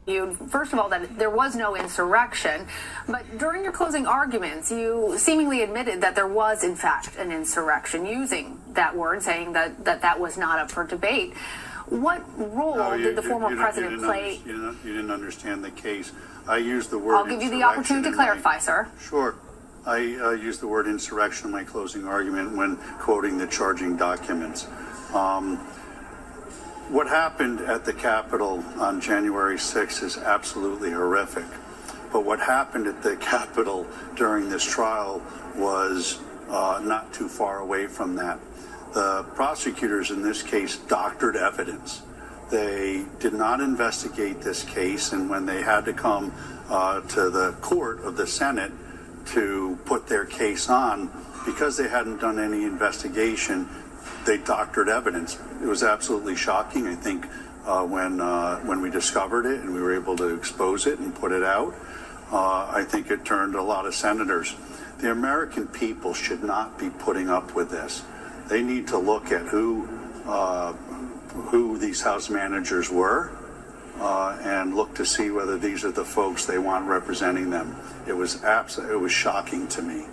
First of all, that there was no insurrection, but during your closing arguments, you seemingly admitted that there was, in fact, an insurrection, using that word, saying that was not up for debate. What role did the former president play? You didn't understand the case. I used the word I'll give you the opportunity to clarify, sir. Sure. I used the word insurrection in my closing argument when quoting the charging documents. What happened at the Capitol on January 6th is absolutely horrific. But what happened at the Capitol during this trial was not too far away from that. The prosecutors in this case doctored evidence. They did not investigate this case, and when they had to come to the court of the Senate to put their case on, because they hadn't done any investigation, they doctored evidence. It was absolutely shocking. I think when we discovered it and we were able to expose it and put it out, I think it turned a lot of senators. The American people should not be putting up with this. They need to look at who these House managers were and look to see whether these are the folks they want representing them. It was shocking to me.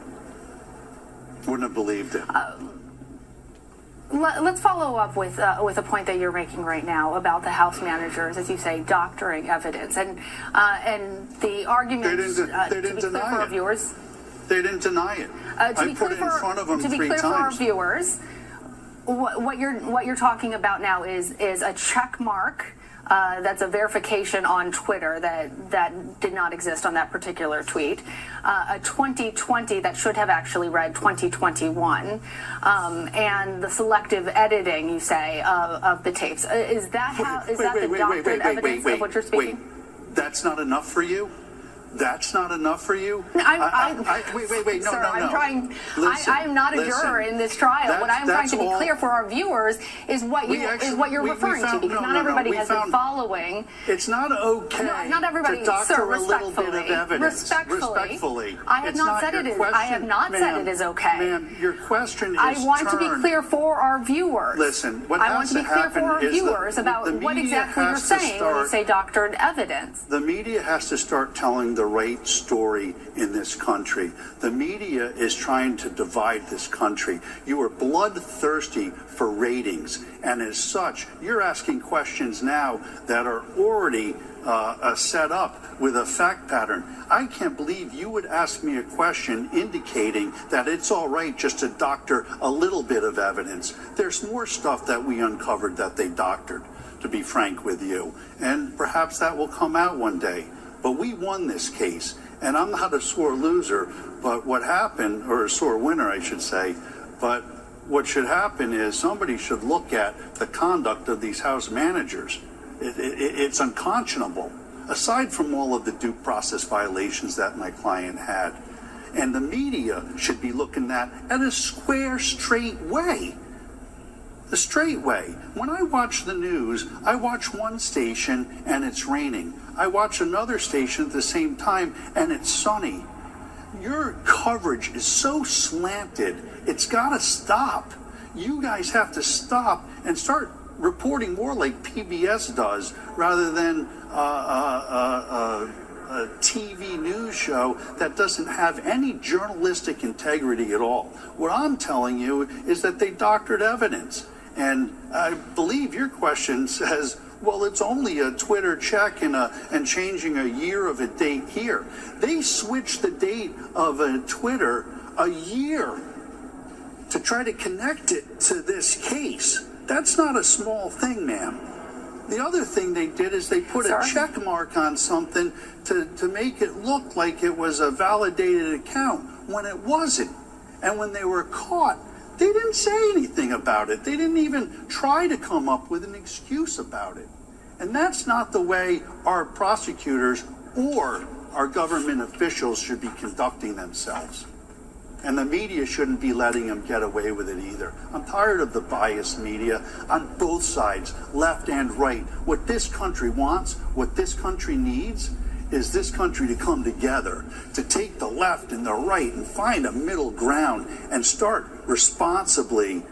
Wouldn't have believed it. Let's follow up with a point that you're making right now about the House managers, as you say, doctoring evidence, and the argument. They didn't deny for our viewers. They didn't deny it. I put it in front of them 3 times. To be clear for our viewers, what you're talking about now is a check mark. That's a verification on Twitter that did not exist on that particular tweet. A 2020 that should have actually read 2021, and the selective editing, you say, of the tapes. Is that the doctored evidence of what you're speaking? Wait, that's not enough for you? That's not enough for you? Wait, no, sir, no. I'm not a juror in this trial. What I'm trying to be clear for our viewers is what you're referring to, because not everybody has been following. It's not okay. Not everybody, to doctor sir, a little bit of evidence. Respectfully. I have not said it is. I have not said it is okay. Ma'am, your question is I want to be clear for our viewers. Listen, what I want to be clear for our viewers about what exactly you're saying when you say doctored evidence. The media has to start telling the right story in this country. The media is trying to divide this country. You are bloodthirsty for ratings, and as such, you're asking questions now that are already set up with a fact pattern. I can't believe you would ask me a question indicating that it's all right just to doctor a little bit of evidence. There's more stuff that we uncovered that they doctored, to be frank with you, and perhaps that will come out one day. But we won this case, and I'm not a sore loser, but what happened, or a sore winner, I should say, but what should happen is somebody should look at the conduct of these House managers. It's unconscionable, aside from all of the due process violations that my client had. And the media should be looking at a square, straight way. The straight way. When I watch the news, I watch one station and it's raining. I watch another station at the same time and it's sunny. Your coverage is so slanted, it's got to stop. You guys have to stop and start reporting more like PBS does rather than a TV news show that doesn't have any journalistic integrity at all. What I'm telling you is that they doctored evidence. And I believe your question says, well, it's only a Twitter check and changing a year of a date here. They switched the date of a Twitter a year to try to connect it to this case. That's not a small thing, ma'am. The other thing they did is they put a check mark on something to make it look like it was a validated account when it wasn't. And when they were caught, they didn't say anything about it. They didn't even try to come up with an excuse about it. And that's not the way our prosecutors or our government officials should be conducting themselves. And the media shouldn't be letting them get away with it either. I'm tired of the biased media on both sides, left and right. What this country wants, what this country needs, is this country to come together, to take the left and the right and find a middle ground and start responsibly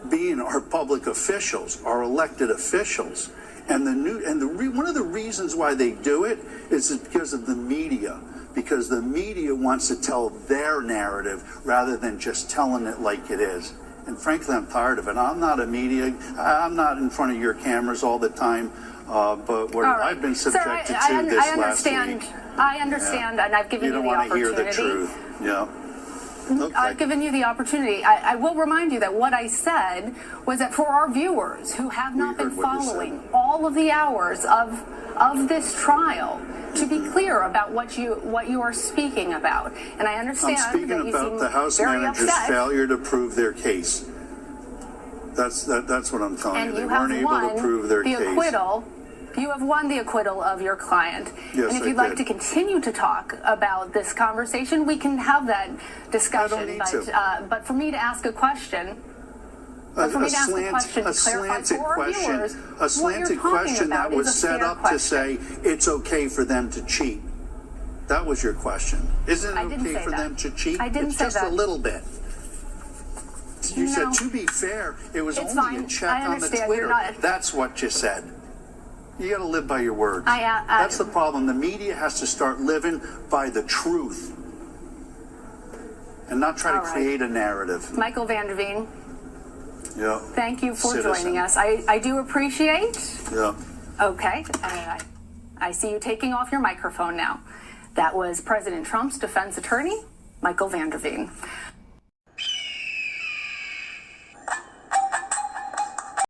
being our public officials, our elected officials. And one of the real reasons why they do it is because of the media. Because the media wants to tell their narrative rather than just telling it like it is. And frankly, I'm tired of it. I'm not a media. I'm not in front of your cameras all the time. But what I've been subjected to this last week. I understand, and I've given you the opportunity. You don't want to hear the truth. Yeah. Okay. I've given you the opportunity. I will remind you that what I said was that for our viewers who have not been following all of the hours of this trial, to be clear about what you are speaking about. And I understand I'm speaking that you about seem the House very manager's upset. failure to prove their case. That's what I'm telling And you. They you weren't have able won to prove their the case. acquittal. You have won the acquittal of your client. Yes, and if you'd like to continue to talk about this conversation, we can have that discussion. I don't need to. But for me to ask a question, A slanted question that was set up to say it's okay for them to cheat. That was your question. Isn't it okay for them to cheat? I didn't say that. It's just a little bit. You said, to be fair, it was only a check on the Twitter. That's what you said. You got to live by your words. That's the problem. The media has to start living by the truth and not try to create a narrative. Michael Vanderveen, yeah. Thank you for joining us. I do appreciate. Yeah. Okay. I see you taking off your microphone now. That was President Trump's defense attorney, Michael Vanderveen.